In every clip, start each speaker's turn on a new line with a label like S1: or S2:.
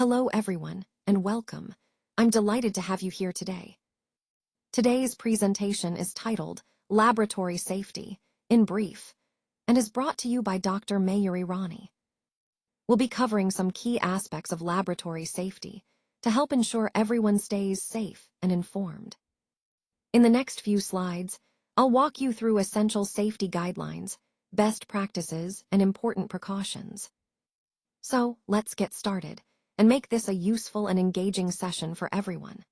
S1: Hello everyone, and welcome. I'm delighted to have you here today. Today's presentation is titled Laboratory Safety, in brief, and is brought to you by Dr. Mayuri Rani. We'll be covering some key aspects of laboratory safety to help ensure everyone stays safe and informed. In the next few slides, I'll walk you through essential safety guidelines, best practices, and important precautions. So, let's get started and make this a useful and engaging session for everyone.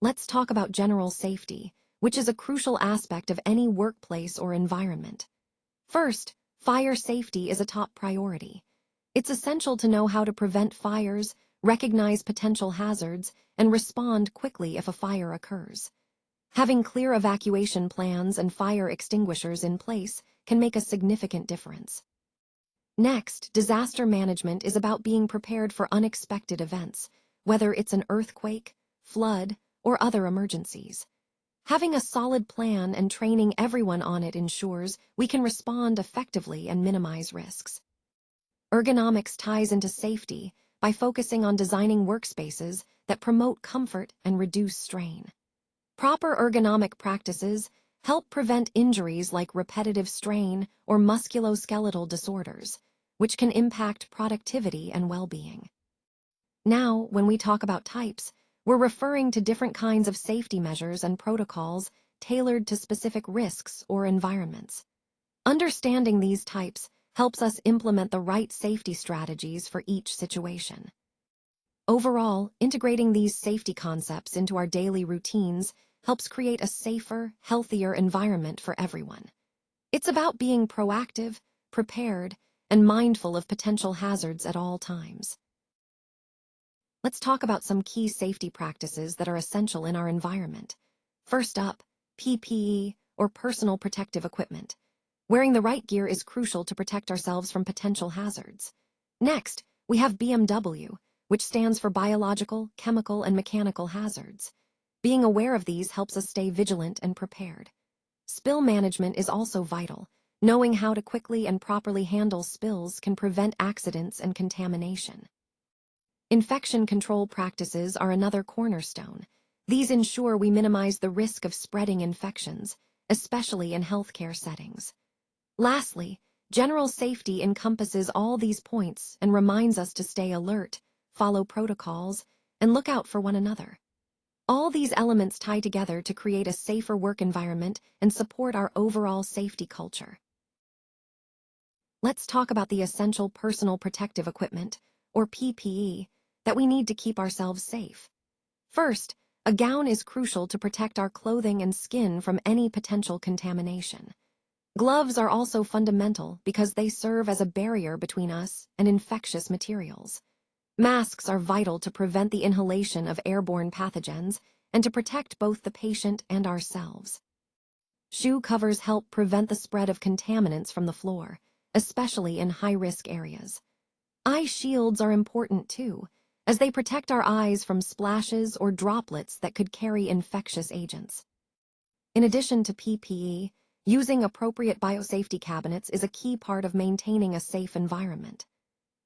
S1: Let's talk about general safety, which is a crucial aspect of any workplace or environment. First, fire safety is a top priority. It's essential to know how to prevent fires, recognize potential hazards, and respond quickly if a fire occurs. Having clear evacuation plans and fire extinguishers in place can make a significant difference. Next, disaster management is about being prepared for unexpected events, whether it's an earthquake, flood, or other emergencies. Having a solid plan and training everyone on it ensures we can respond effectively and minimize risks. Ergonomics ties into safety by focusing on designing workspaces that promote comfort and reduce strain. Proper ergonomic practices help prevent injuries like repetitive strain or musculoskeletal disorders, which can impact productivity and well-being. Now, when we talk about types, we're referring to different kinds of safety measures and protocols tailored to specific risks or environments. Understanding these types helps us implement the right safety strategies for each situation. Overall, integrating these safety concepts into our daily routines helps create a safer, healthier environment for everyone. It's about being proactive, prepared, and mindful of potential hazards at all times. Let's talk about some key safety practices that are essential in our environment. First up, PPE, or personal protective equipment. Wearing the right gear is crucial to protect ourselves from potential hazards. Next, we have BMW, which stands for biological, chemical, and mechanical hazards. Being aware of these helps us stay vigilant and prepared. Spill management is also vital. Knowing how to quickly and properly handle spills can prevent accidents and contamination. Infection control practices are another cornerstone. These ensure we minimize the risk of spreading infections, especially in healthcare settings. Lastly, general safety encompasses all these points and reminds us to stay alert, follow protocols, and look out for one another. All these elements tie together to create a safer work environment and support our overall safety culture. Let's talk about the essential personal protective equipment, or PPE, that we need to keep ourselves safe. First, a gown is crucial to protect our clothing and skin from any potential contamination. Gloves are also fundamental because they serve as a barrier between us and infectious materials. Masks are vital to prevent the inhalation of airborne pathogens and to protect both the patient and ourselves. Shoe covers help prevent the spread of contaminants from the floor, especially in high-risk areas. Eye shields are important too, as they protect our eyes from splashes or droplets that could carry infectious agents. In addition to PPE, using appropriate biosafety cabinets is a key part of maintaining a safe environment.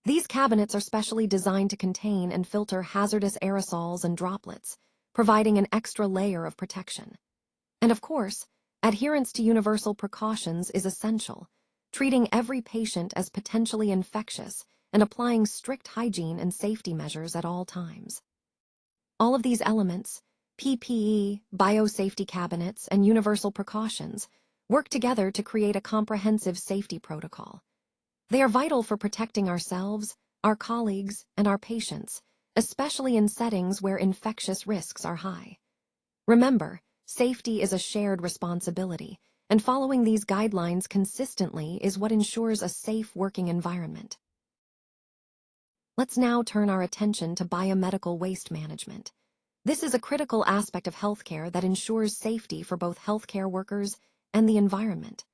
S1: These cabinets are specially designed to contain and filter hazardous aerosols and droplets, providing an extra layer of protection. And of course, adherence to universal precautions is essential, treating every patient as potentially infectious and applying strict hygiene and safety measures at all times. All of these elements, PPE, biosafety cabinets, and universal precautions, work together to create a comprehensive safety protocol. They are vital for protecting ourselves, our colleagues, and our patients, especially in settings where infectious risks are high. Remember, safety is a shared responsibility, and following these guidelines consistently is what ensures a safe working environment. Let's now turn our attention to biomedical waste management. This is a critical aspect of healthcare that ensures safety for both healthcare workers and the environment.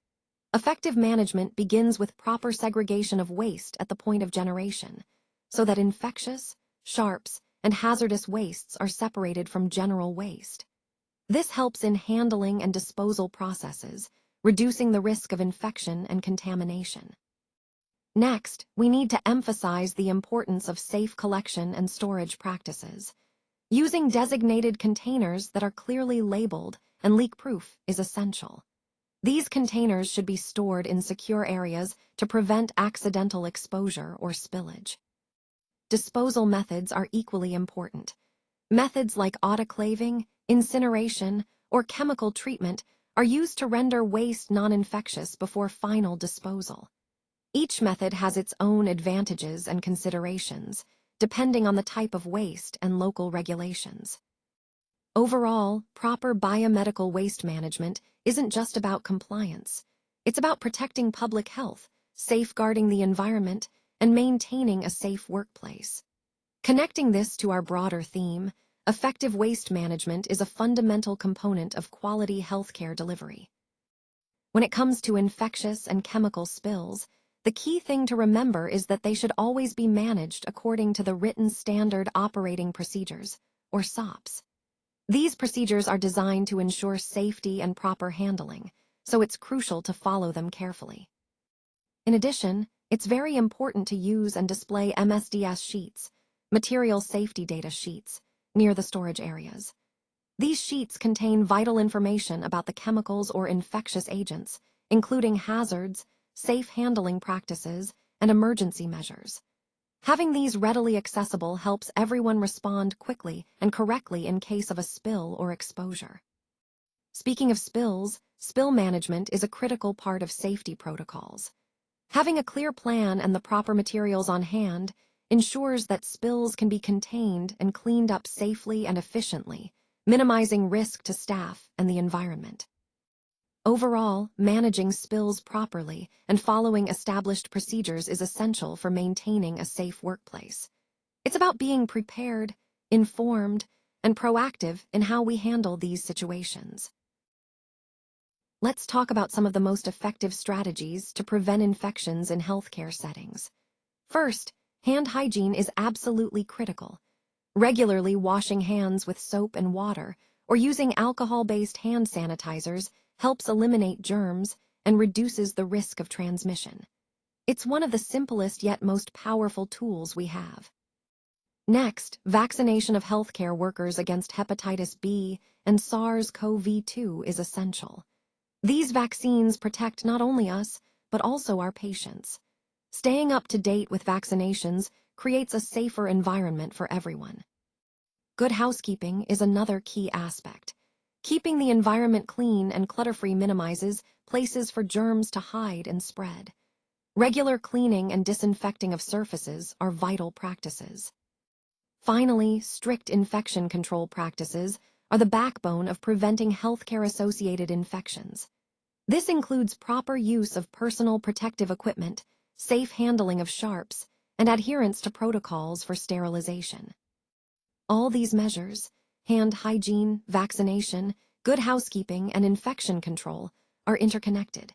S1: Effective management begins with proper segregation of waste at the point of generation, so that infectious, sharps, and hazardous wastes are separated from general waste. This helps in handling and disposal processes, reducing the risk of infection and contamination. Next, we need to emphasize the importance of safe collection and storage practices. Using designated containers that are clearly labeled and leak-proof is essential. These containers should be stored in secure areas to prevent accidental exposure or spillage. Disposal methods are equally important. Methods like autoclaving, incineration, or chemical treatment are used to render waste non-infectious before final disposal. Each method has its own advantages and considerations, depending on the type of waste and local regulations. Overall, proper biomedical waste management isn't just about compliance. It's about protecting public health, safeguarding the environment, and maintaining a safe workplace. Connecting this to our broader theme, effective waste management is a fundamental component of quality healthcare delivery. When it comes to infectious and chemical spills, the key thing to remember is that they should always be managed according to the Written Standard Operating Procedures, or SOPs. These procedures are designed to ensure safety and proper handling, so it's crucial to follow them carefully. In addition, it's very important to use and display MSDS sheets, material safety data sheets, near the storage areas. These sheets contain vital information about the chemicals or infectious agents, including hazards, safe handling practices, and emergency measures. Having these readily accessible helps everyone respond quickly and correctly in case of a spill or exposure. Speaking of spills, spill management is a critical part of safety protocols. Having a clear plan and the proper materials on hand ensures that spills can be contained and cleaned up safely and efficiently, minimizing risk to staff and the environment. Overall, managing spills properly and following established procedures is essential for maintaining a safe workplace. It's about being prepared, informed, and proactive in how we handle these situations. Let's talk about some of the most effective strategies to prevent infections in healthcare settings. First, hand hygiene is absolutely critical. Regularly washing hands with soap and water or using alcohol-based hand sanitizers helps eliminate germs and reduces the risk of transmission. It's one of the simplest yet most powerful tools we have. Next, vaccination of healthcare workers against hepatitis B and SARS-CoV-2 is essential. These vaccines protect not only us, but also our patients. Staying up to date with vaccinations creates a safer environment for everyone. Good housekeeping is another key aspect. Keeping the environment clean and clutter-free minimizes places for germs to hide and spread. Regular cleaning and disinfecting of surfaces are vital practices. Finally, strict infection control practices are the backbone of preventing healthcare-associated infections. This includes proper use of personal protective equipment, safe handling of sharps, and adherence to protocols for sterilization. All these measures, hand hygiene, vaccination, good housekeeping, and infection control, are interconnected.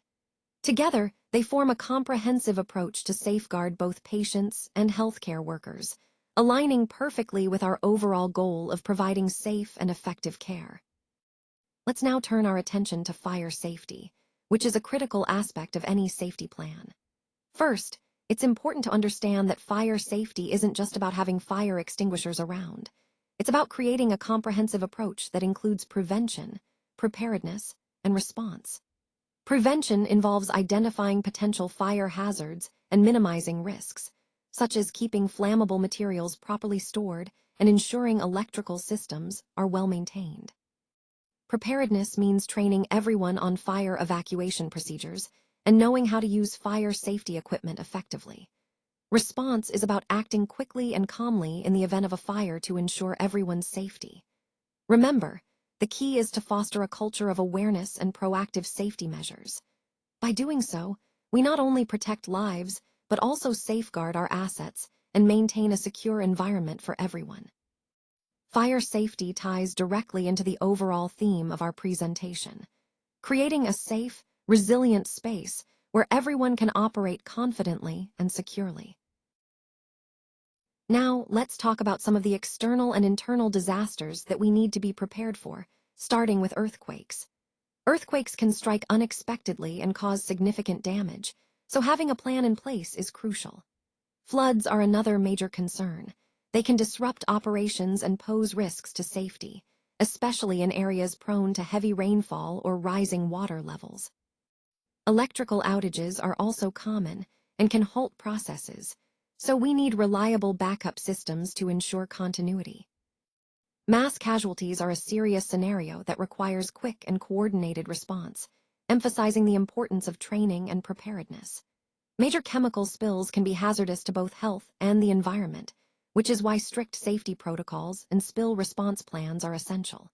S1: Together, they form a comprehensive approach to safeguard both patients and healthcare workers, aligning perfectly with our overall goal of providing safe and effective care. Let's now turn our attention to fire safety, which is a critical aspect of any safety plan. First, it's important to understand that fire safety isn't just about having fire extinguishers around. It's about creating a comprehensive approach that includes prevention, preparedness, and response. Prevention involves identifying potential fire hazards and minimizing risks, such as keeping flammable materials properly stored and ensuring electrical systems are well maintained. Preparedness means training everyone on fire evacuation procedures and knowing how to use fire safety equipment effectively. Response is about acting quickly and calmly in the event of a fire to ensure everyone's safety. Remember, the key is to foster a culture of awareness and proactive safety measures. By doing so, we not only protect lives, but also safeguard our assets and maintain a secure environment for everyone. Fire safety ties directly into the overall theme of our presentation, creating a safe, resilient space where everyone can operate confidently and securely. Now, let's talk about some of the external and internal disasters that we need to be prepared for, starting with earthquakes. Earthquakes can strike unexpectedly and cause significant damage, So having a plan in place is crucial. Floods are another major concern. They can disrupt operations and pose risks to safety, especially in areas prone to heavy rainfall or rising water levels. Electrical outages are also common and can halt processes, so we need reliable backup systems to ensure continuity. Mass casualties are a serious scenario that requires quick and coordinated response, emphasizing the importance of training and preparedness. Major chemical spills can be hazardous to both health and the environment, which is why strict safety protocols and spill response plans are essential.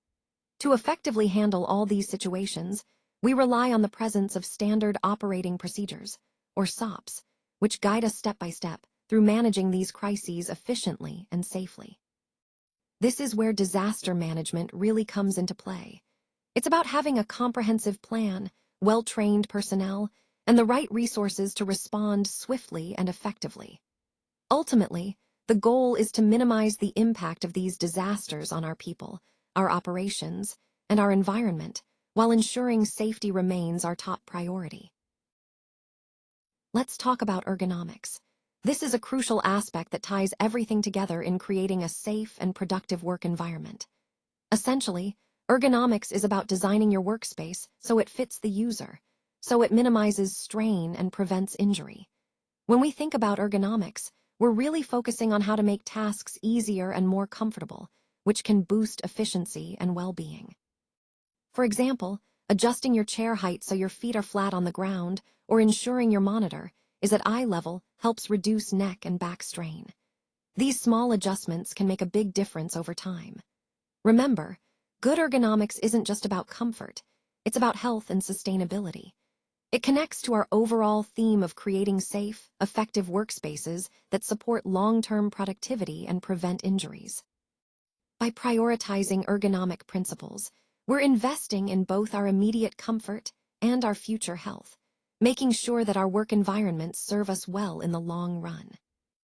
S1: To effectively handle all these situations, we rely on the presence of Standard Operating Procedures, or SOPs, which guide us step by step through managing these crises efficiently and safely. This is where disaster management really comes into play. It's about having a comprehensive plan, well-trained personnel, and the right resources to respond swiftly and effectively. Ultimately, the goal is to minimize the impact of these disasters on our people, our operations, and our environment, while ensuring safety remains our top priority. Let's talk about ergonomics. This is a crucial aspect that ties everything together in creating a safe and productive work environment. Essentially, ergonomics is about designing your workspace so it fits the user, so it minimizes strain and prevents injury. When we think about ergonomics, we're really focusing on how to make tasks easier and more comfortable, which can boost efficiency and well-being. For example, adjusting your chair height so your feet are flat on the ground or ensuring your monitor is at eye level helps reduce neck and back strain. These small adjustments can make a big difference over time. Remember, good ergonomics isn't just about comfort, it's about health and sustainability. It connects to our overall theme of creating safe, effective workspaces that support long-term productivity and prevent injuries. By prioritizing ergonomic principles, we're investing in both our immediate comfort and our future health, making sure that our work environments serve us well in the long run.